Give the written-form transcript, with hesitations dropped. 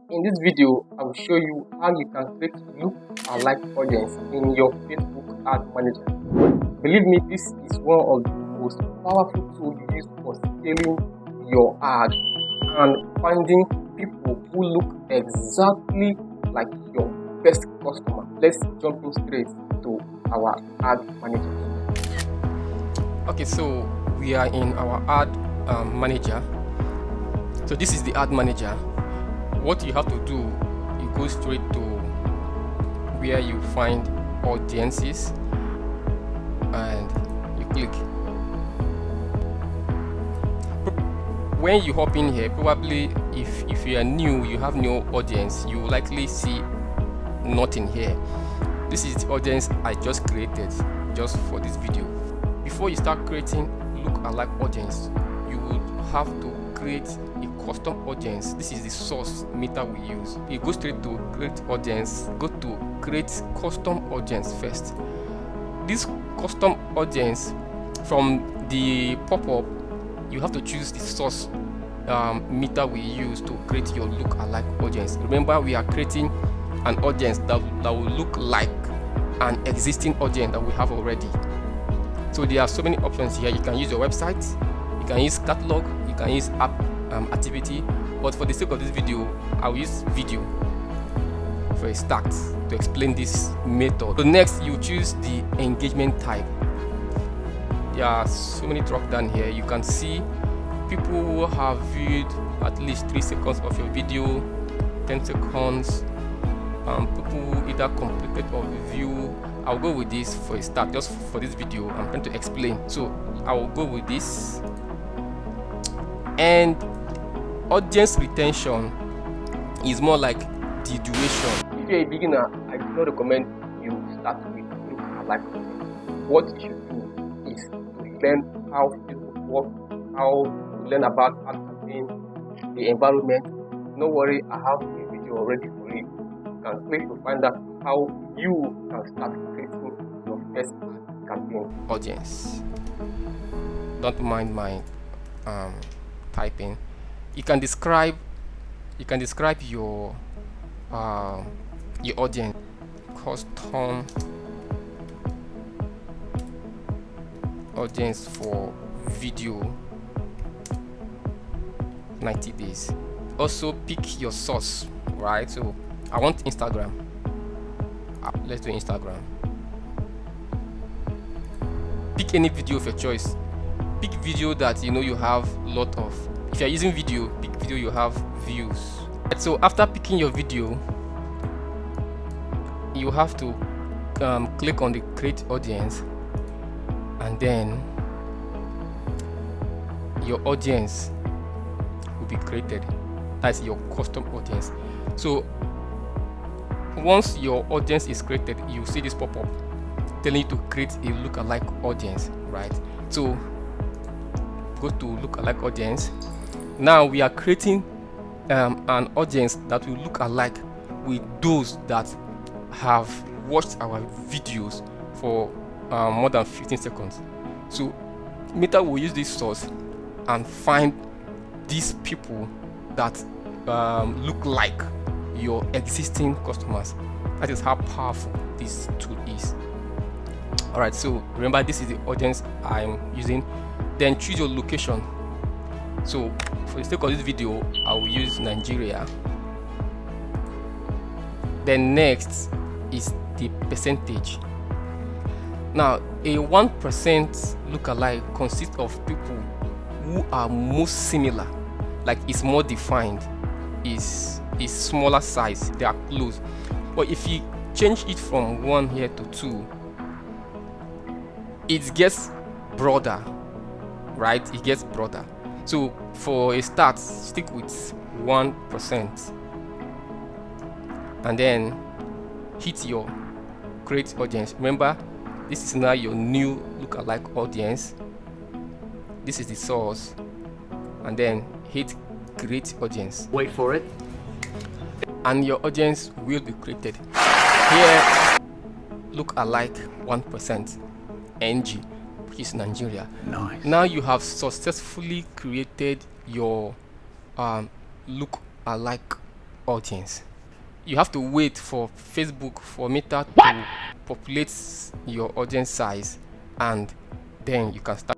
In this video, I will show you how you can create look-alike audience in your Facebook ad manager. Believe me, this is one of the most powerful tools you use for scaling your ad and finding people who look exactly like your best customer. Let's jump in straight to our ad manager. Okay, so we are in our ad manager. So this is the ad manager. What you have to do, you go straight to where you find audiences and you click. When you hop in here, probably if you are new, you have no audience, you will likely see nothing here. This is the audience I just created just for this video. Before you start creating look-alike audience, you would have to create a custom audience. This is the source meter we use. You go straight to create audience, go to create custom audience first. This custom audience, from the pop-up, you have to choose the source meter we use to create your look-alike audience. Remember, we are creating an audience that will look like an existing audience that we have already. So there are so many options here. You can use your website, you can use catalog, you can use app activity, but for the sake of this video, I'll use video for a start to explain this method. So next, you choose the engagement type. There are so many drop down here. You can see people who have viewed at least 3 seconds of your video, 10 seconds, people who either completed or view. I'll go with this for a start, just for this video. I'm trying to explain, so I will go with this. And audience retention is more like the duration. If you're a beginner, I do not recommend you start with look-alike audience. What you should do is to learn how Facebook works, how to learn about ad campaign, the environment. No worry, I have a video already for you. You can click to find out how you can start creating your first ad campaign. Audience. Don't mind my typing. You can describe your audience. Custom audience for video, 90 days. Also pick your source, right? So I want Instagram. Let's do Instagram. Pick any video of your choice. Pick video that you know you have lot of. If you're using video, pick video you have views. So after picking your video, you have to click on the create audience, and then your audience will be created. That's your custom audience. So once your audience is created, you see this pop up telling you to create a look-alike audience, right? So go to look-alike audience. Now we are creating an audience that will look alike with those that have watched our videos for more than 15 seconds. So Meta will use this source and find these people that look like your existing customers. That is how powerful this tool is. Alright, so remember, this is the audience I'm using. Then choose your location. So for the sake of this video, I will use Nigeria. Then next is the percentage. Now a 1% lookalike consists of people who are most similar, like it's more defined, is smaller size, they are close. But if you change it from 1 here to 2, it gets broader, right? It gets broader. So for a start, stick with 1%, and then hit your create audience. Remember, this is now your new look-alike audience. This is the source, and then hit create audience. Wait for it. And your audience will be created. Here, look-alike 1% NG, which is Nigeria. Nice. Now you have successfully created your look-alike audience. You have to wait for Facebook for Meta to populate your audience size, and then you can start